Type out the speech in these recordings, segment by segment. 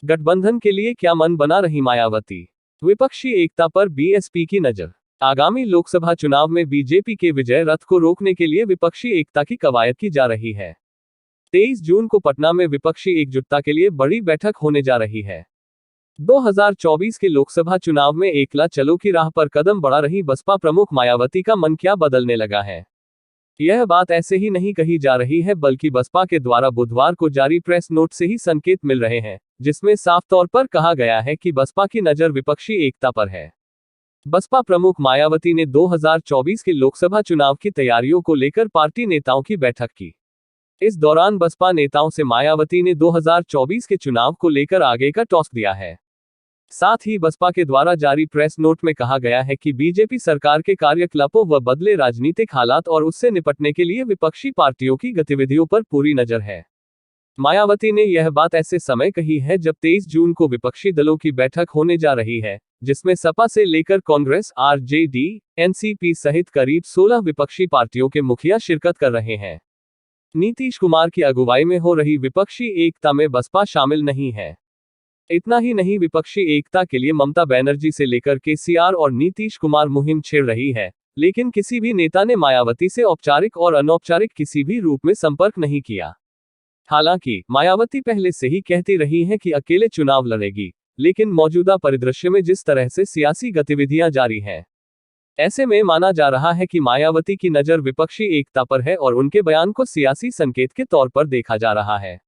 गठबंधन के लिए क्या मन बना रही मायावती। विपक्षी एकता पर बीएसपी की नजर। आगामी लोकसभा चुनाव में बीजेपी के विजय रथ को रोकने के लिए विपक्षी एकता की कवायद की जा रही है। 23 जून को पटना में विपक्षी एकजुटता के लिए बड़ी बैठक होने जा रही है। 2024 के लोकसभा चुनाव में एकला चलो की राह पर कदम बढ़ा रही बसपा प्रमुख मायावती का मन क्या बदलने लगा है। यह बात ऐसे ही नहीं कही जा रही है, बल्कि बसपा के द्वारा बुधवार को जारी प्रेस नोट से ही संकेत मिल रहे हैं, जिसमें साफ तौर पर कहा गया है कि बसपा की नजर विपक्षी एकता पर है। बसपा प्रमुख मायावती ने 2024 के लोकसभा चुनाव की तैयारियों को लेकर पार्टी नेताओं की बैठक की। इस दौरान बसपा नेताओं से मायावती ने 2024 के चुनाव को लेकर आगे का टॉस दिया है। साथ ही बसपा के द्वारा जारी प्रेस नोट में कहा गया है कि बीजेपी सरकार के कार्यकलापों व बदले राजनीतिक हालात और उससे निपटने के लिए विपक्षी पार्टियों की गतिविधियों पर पूरी नजर है। मायावती ने यह बात ऐसे समय कही है जब 23 जून को विपक्षी दलों की बैठक होने जा रही है, जिसमें सपा से लेकर कांग्रेस, आरजेडी, एनसीपी सहित करीब 16 विपक्षी पार्टियों के मुखिया शिरकत कर रहे हैं। नीतीश कुमार की अगुवाई में हो रही विपक्षी एकता में बसपा शामिल नहीं है। इतना ही नहीं, विपक्षी एकता के लिए ममता बनर्जी से लेकर केसीआर और नीतीश कुमार मुहिम छेड़ रही है, लेकिन किसी भी नेता ने मायावती से औपचारिक और अनौपचारिक किसी भी रूप में संपर्क नहीं किया। हालांकि मायावती पहले से ही कहती रही हैं कि अकेले चुनाव लड़ेगी, लेकिन मौजूदा परिदृश्य में जिस तरह से सियासी गतिविधियां जारी हैं, ऐसे में माना जा रहा है कि मायावती की नजर विपक्षी एकता पर है और उनके बयान को सियासी संकेत के तौर पर देखा जा रहा है।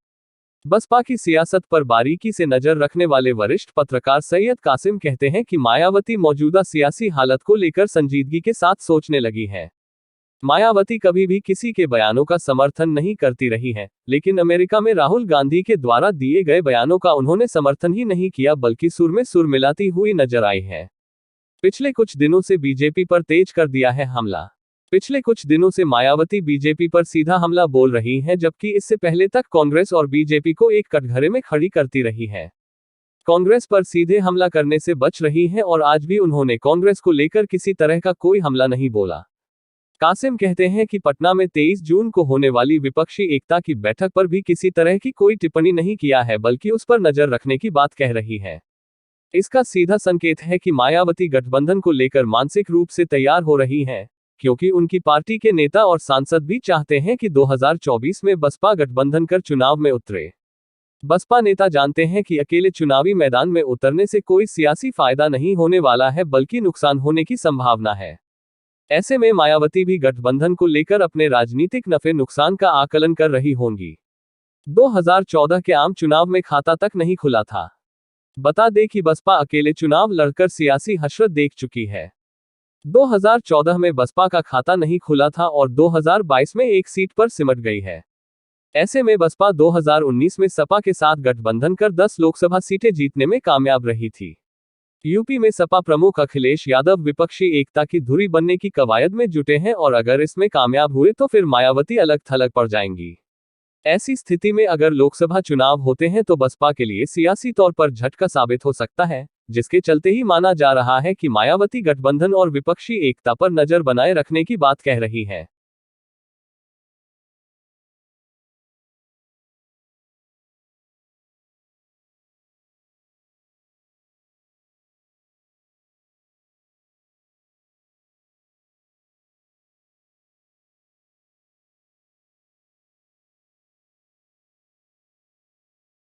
बसपा की सियासत पर बारीकी से नजर रखने वाले वरिष्ठ पत्रकार सैयद कासिम कहते हैं कि मायावती मौजूदा सियासी हालत को लेकर संजीदगी के साथ सोचने लगी है। मायावती कभी भी किसी के बयानों का समर्थन नहीं करती रही हैं, लेकिन अमेरिका में राहुल गांधी के द्वारा दिए गए बयानों का उन्होंने समर्थन ही नहीं किया, बल्कि सुर में सुर मिलाती हुई नजर आई है। पिछले कुछ दिनों से बीजेपी पर तेज कर दिया है हमला। पिछले कुछ दिनों से मायावती बीजेपी पर सीधा हमला बोल रही हैं, जबकि इससे पहले तक कांग्रेस और बीजेपी को एक कटघरे में खड़ी करती रही है। कांग्रेस पर सीधे हमला करने से बच रही हैं और आज भी उन्होंने कांग्रेस को लेकर किसी तरह का कोई हमला नहीं बोला। कासिम कहते हैं कि पटना में 23 जून को होने वाली विपक्षी एकता की बैठक पर भी किसी तरह की कोई टिप्पणी नहीं किया है, बल्कि उस पर नजर रखने की बात कह रही है। इसका सीधा संकेत है कि मायावती गठबंधन को लेकर मानसिक रूप से तैयार हो रही हैं, क्योंकि उनकी पार्टी के नेता और सांसद भी चाहते हैं कि 2024 में बसपा गठबंधन कर चुनाव में उतरे। बसपा नेता जानते हैं कि अकेले चुनावी मैदान में उतरने से कोई सियासी फायदा नहीं होने वाला है, बल्कि नुकसान होने की संभावना है। ऐसे में मायावती भी गठबंधन को लेकर अपने राजनीतिक नफे नुकसान का आकलन कर रही होंगी। 2014 के आम चुनाव में खाता तक नहीं खुला था। बता दें कि बसपा अकेले चुनाव लड़कर सियासी हशरत देख चुकी है। 2014 में बसपा का खाता नहीं खुला था और 2022 में एक सीट पर सिमट गई है। ऐसे में बसपा 2019 में सपा के साथ गठबंधन कर 10 लोकसभा सीटें जीतने में कामयाब रही थी। यूपी में सपा प्रमुख अखिलेश यादव विपक्षी एकता की धुरी बनने की कवायद में जुटे हैं और अगर इसमें कामयाब हुए तो फिर मायावती अलग थलग पड़ जाएंगी। ऐसी स्थिति में अगर लोकसभा चुनाव होते हैं तो बसपा के लिए सियासी तौर पर झटका साबित हो सकता है, जिसके चलते ही माना जा रहा है कि मायावती गठबंधन और विपक्षी एकता पर नजर बनाए रखने की बात कह रही है।